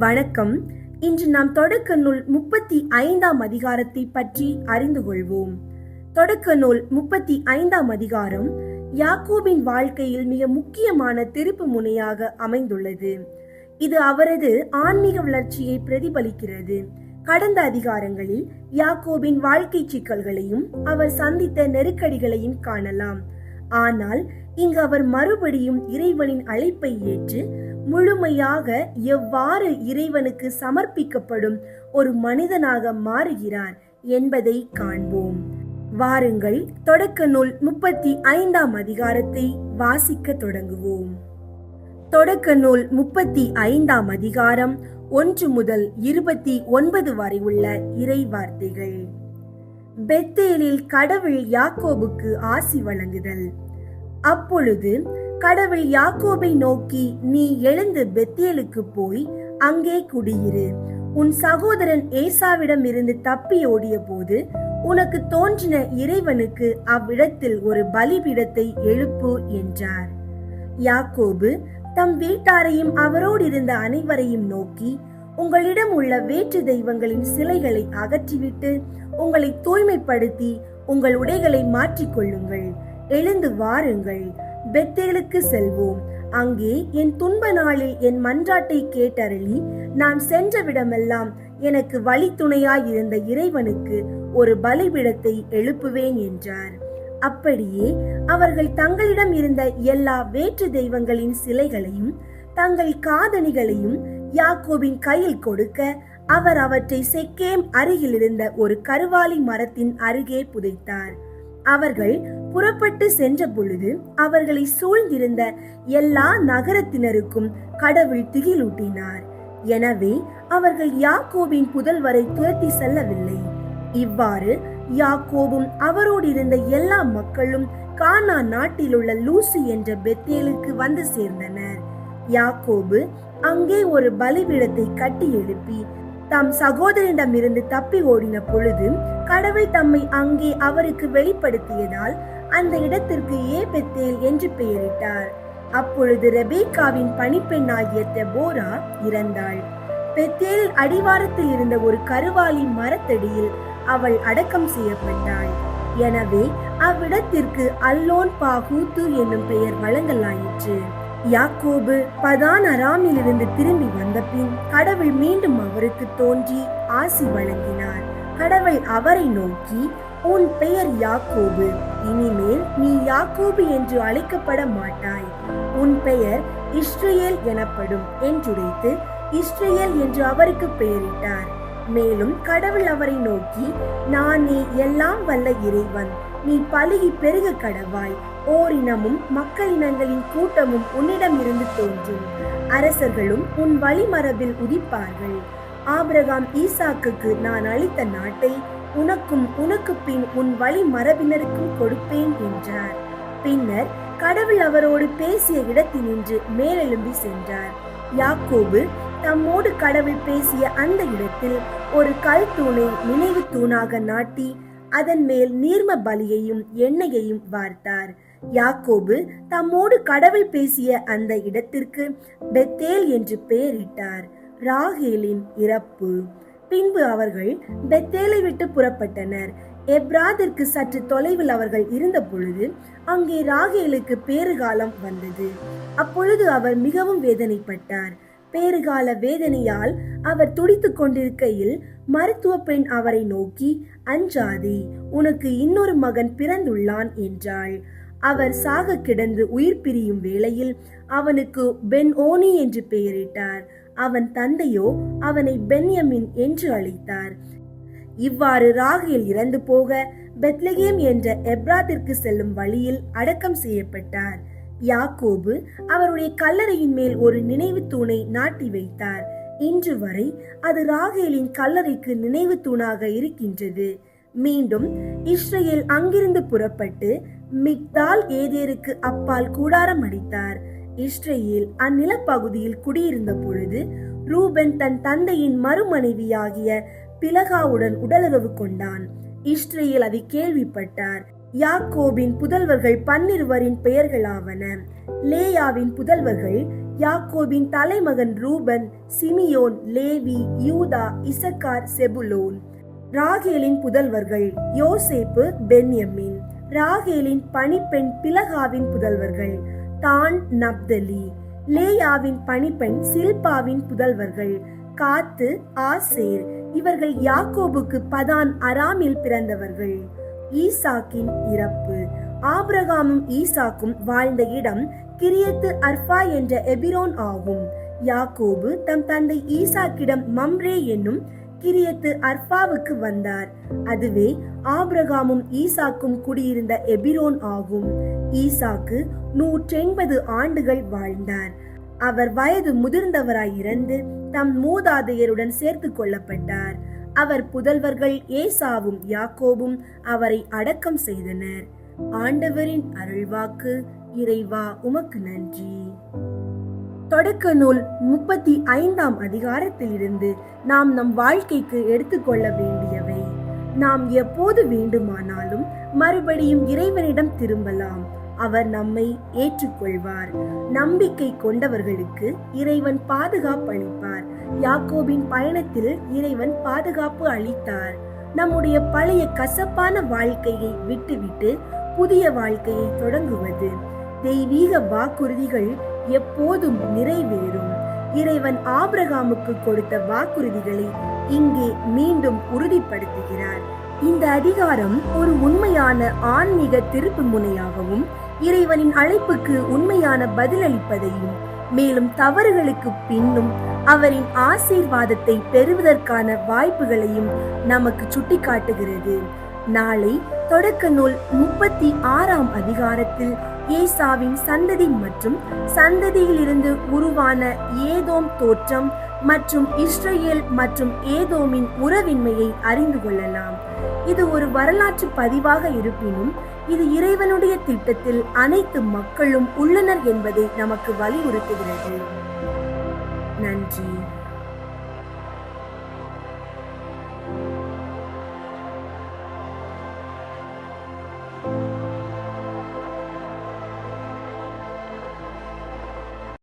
வணக்கம். இன்று நாம் தொடக்க நூல் 35ஆம் அதிகாரத்தை பற்றி அறிந்து கொள்வோம். தொடக்க நூல் 35ஆம் அதிகாரம் யாக்கோபின் வாழ்க்கையில் மிக முக்கியமான திருப்பு முனையாக அமைந்துள்ளது. இது அவரது ஆன்மீக வளர்ச்சியை பிரதிபலிக்கிறது. கடந்த அதிகாரங்களில் யாக்கோபின் வாழ்க்கை சிக்கல்களையும் அவர் சந்தித்த நெருக்கடிகளையும் காணலாம். ஆனால் இங்கு அவர் மறுபடியும் இறைவனின் அழைப்பை ஏற்று முழுமையாக எவ்வாறு இறைவனுக்கு சமர்ப்பிக்கப்படும் ஒரு மனிதனாக மாறுகிறார் என்பதை காண்போம். வாருங்கள், தொடக்க நூல் 35ஆம் அதிகாரத்தை வாசிக்க தொடங்குவோம். தொடக்க நூல் 35ஆம் அதிகாரம் 1 முதல் 29 வரை உள்ள இறை வார்த்தைகள். பெத்தேலில் கடவுள் யாக்கோபுக்கு ஆசி வழங்குதல். அப்பொழுது கடவுள் யாக்கோபை நோக்கி, நீ எழுந்து பெத்தேலுக்கு போய் அங்கே குடியிரு. உன் சகோதரன் ஏசாவிடம் இருந்து தப்பி ஓடிய போது உனக்கு தோன்றின இறைவனுக்கு அவ்விடத்தில் ஒரு பலிபீடத்தை எழுப்பு என்றார். யாக்கோபு தம் வீட்டாரையும் அவரோடு இருந்த அனைவரையும் நோக்கி, உங்களிடம் உள்ள வேற்று தெய்வங்களின் சிலைகளை அகற்றிவிட்டு உங்களை தூய்மைப்படுத்தி உங்கள் உடைகளை மாற்றிக்கொள்ளுங்கள். எழுந்து வாருங்கள், பெத்தேலுக்கு செல்வோம். அங்கே என் துன்ப நாளில் என் மன்றாட்டை கேட்டருளி நான் சென்ற விடமெல்லாம் எனக்கு வழித்துணையாயிருந்த இறைவனுக்கு ஒரு பலிபீடத்தை எழுப்புவேன் என்றார். அப்படியே அவர்கள் தங்களிடம் இருந்த எல்லா வேற்று தெய்வங்களின் சிலைகளையும் தங்கள் காதணிகளையும் யாக்கோபின் கையில் கொடுக்க அவர் அவற்றை செக்கேம் அருகில் இருந்த ஒரு கருவாலி மரத்தின் அருகே புதைத்தார். அவர்கள் புறப்பட்டு சென்ற பொழுது அவர்களை சூழ்ந்திருந்த எல்லா நகரத்தினருக்கும் கடவுள் திகிலூட்டினார். எனவே அவர்கள் யாக்கோபின் புதல்வரை துரத்தி செல்லவில்லை. இவ்வாறு யாக்கோபும் அவரோடு இருந்த எல்லா மக்களும் கானான் நாட்டில் உள்ள லூசி என்ற பெத்தேலுக்கு வந்து சேர்ந்தனர். யாக்கோபு அங்கே ஒரு பலிபீடத்தை கட்டி எழுப்பி தம் சகோதரனிடமிருந்து தப்பி ஓடின பொழுது கடவுள் தம்மை அங்கே அவருக்கு வெளிப்படுத்தியதால் அந்த இடத்திற்கு ஏபெத்தேல் என்று பெயரிட்டார். அப்பொழுது ரெபேக்காவின் பணிப்பெண்ணாகிய தெபோரா இறந்தாள். பெத்தேலில் அடிவாரத்தில் இருந்த ஒரு கருவாலி மரத்தடியில் அவள் அடக்கம் செய்யப்பட்டாள். எனவே அவ்விடத்திற்கு அல்லோன் பாகூத்து என்னும் பெயர் வழங்கலாயிற்று. யாக்கோபு பதான் அராமில் இருந்து திரும்பி வந்த பின் கடவுள் மீண்டும் அவருக்கு தோன்றி ஆசி வழங்கினார். கடவுள் அவரை நோக்கி, உன் பெயர் யாக்கோபு, இனிமேல் நீ யாக்கோபு என்று அழைக்கப்பட மாட்டாய். உன் பெயர் இஸ்ரேல் எனப்படும் என்றுரைத்து இஸ்ரேல் என்று அவருக்கு பெயரிட்டார். மேலும் கடவுள் அவரை நோக்கி, நானே எல்லாம் வல்ல இறைவன், நீ பலுகி பெருக கடவாய். ஓரினமும் மக்களினங்களின் கூட்டமும் உன்னிடம் இருந்து தோன்றும். அரசர்களும் உன் வழிமரபில் உதிப்பார்கள். ஆபிரகாம் ஈசாக்குக்கு நான் அளித்த நாட்டை உனக்கும் உனக்கு பின் உன் வழி மரபினருக்கும் கொடுப்பேன் என்றார். பின்னர் கடவுள் அவரோடு பேசிய இடத்தினின்று மேலெழும்பி சென்றார். யாக்கோபு தம்மோடு கடவுள் பேசிய அந்த இடத்தில் ஒரு கல் தூணை நினைவு தூணாக நாட்டி அதன் மேல் நீர்ம பலியையும் எண்ணெயையும் வார்த்தார். யாக்கோபு தம்மோடு கடவுள் பேசிய அந்த இடத்திற்கு பெத்தேல் என்று பெயரிட்டார். ராகேலின் இறப்பு. பின்பு அவர்கள் பெத்தேலை விட்டு புறப்பட்டனர். எப்ராதிற்கு சற்று தொலைவில் அவர்கள் இருந்த பொழுது அங்கே ராகேலுக்கு பேறுகாலம் வந்தது. அப்பொழுது அவர் மிகவும் வேதனைப்பட்டார். பேறுகால வேதனையால் அவர் துடித்துக் கொண்டிருக்கையில் மருத்துவ பெண் அவரை நோக்கி, அஞ்சாதே, உனக்கு இன்னொரு மகன் பிறந்துள்ளான் என்றாள். அவர் சாக கிடந்து உயிர் பிரியும் வேளையில் அவனுக்கு பென் ஓனி என்று பெயரிட்டார். அவன் தந்தையோ அவனை பென்யமின் என்று அழைத்தார். இவ்வாறு ராகேல் இறந்து போக பெத்லகேம் என்ற எப்ராத்திற்கு செல்லும் வழியில் அடக்கம் செய்யப்பட்டார். யாக்கோபு அவருடைய கல்லறையின் மேல் ஒரு நினைவு தூணை நாட்டி வைத்தார். இன்று வரை அது ராகேலின் கல்லறைக்கு நினைவு தூணாக இருக்கின்றது. மீண்டும் இஸ்ரேல் அங்கிருந்து புறப்பட்டு மிக்தால் ஏதேருக்கு அப்பால் கூடாரம் அடித்தார். இஸ்ரேல் அந்நிலப்பகுதியில் குடியிருந்த பொழுது ரூபன் தன் தந்தையின் மறுமனைவியாகிய பிலகாவுடன் உடலுறவு கொண்டான். இஸ்ரேல் அதை கேள்விப்பட்டார். யாக்கோபின் புதல்வர்கள் 12 பெயர்களாவன. லேயாவின் புதல்வர்கள் யாக்கோபின் தலைமகன் ரூபன், சிமியோன், லேவி, யூதா, இசக்கார், செபுலோன். ராகேலின் புதல்வர்கள் யோசேப்பு, பென்யமின். ராகேலின் பணிப்பெண் பிலகாவின் புதல்வர்கள் தான், நப்தலி. லேயாவின் பணிப்பெண் சில்பாவின் புதல்வர்கள் காத்து, ஆசேர். இவர்கள் யாக்கோபுக்கு பதான் அராமில் பிறந்தவர்கள். ஈசாக்கின் இறப்பு. ஆபிரகாமும் ஈசாக்கும் வாழ்ந்த இடம் கிரியத்து அர்பா என்ற எபிரோன் ஆகும். யாக்கோபு தம் தந்தை ஈசாக்கிடம் மம்ரே என்னும் கிரியத்து அர்பாவுக்கு வந்தார். அதுவே ஆபிரகாமும் ஈசாக்கும் குடியிருந்த எபிரோன் ஆகும். ஈசாக்கு 180 ஆண்டுகள் வாழ்ந்தார். அவர் வயது முதிர்ந்தவராய் இறந்து தம் மூதாதையருடன் சேர்த்து கொள்ளப்பட்டார். அவர் புதல்வர்கள் ஏசாவும் யாக்கோபும் அவரை அடக்கம் செய்தனர். ஆண்டவரின் அருள்வாக்கு. இறைவா உமக்கு நன்றி. தொடக்க நூல் 35ஆம் அதிகாரத்திலிருந்து நாம் நம் வாழ்க்கைக்கு எடுத்துக்கொள்ள வேண்டியவை. நாம் எப்போது வேண்டுமானாலும் மறுபடியும் இறைவனிடம் திரும்பலாம். அவர் நம்மை ஏற்றுக்கொள்வார். நம்பிக்கை கொண்டவர்களுக்கு இறைவன் பாதுகாப்பு அளிப்பார். யாக்கோபின் பயணத்தில் இறைவன் பாதுகாப்பு அளித்தார். நம்முடைய பழைய கசப்பான வாழ்க்கையை விட்டுவிட்டு புதிய வாழ்க்கையை தொடங்குவது. தெய்வீக வாக்குறுதிகள் எப்போதும் நிறைவேறும். இறைவன் ஆபிரகாமுக்கு கொடுத்த வாக்குறுதிகளை இங்கே மீண்டும் உறுதிப்படுத்துகிறார். இந்த அதிகாரம் ஒரு உண்மையான ஆன்மீக திருப்பு முனையாகவும் இறைவனின் அழைப்புக்கு உண்மையான பதிலளிப்பதையும், மேலும் தவறுகளுக்கு பின்னும் அவரின் ஆசீர்வாதத்தை பெறுவதற்கான வாய்ப்புகளையும் நமக்கு சுட்டிக்காட்டுகிறது. நாளை தொடக்க நூல் 36ஆம் அதிகாரத்தில் ஏசாவின் சந்ததி மற்றும் சந்ததியிலிருந்து உருவான ஏதோம் தோற்றம் மற்றும் இஸ்ரேல் மற்றும் ஏதோமின் உறவின்மையை அறிந்து கொள்ளலாம். இது ஒரு வரலாற்று பதிவாக இருப்பினும் இது இறைவனுடைய திட்டத்தில் அனைத்து மக்களும் உள்ளனர் என்பதை நமக்கு வலியுறுத்துகிறது. நன்றி.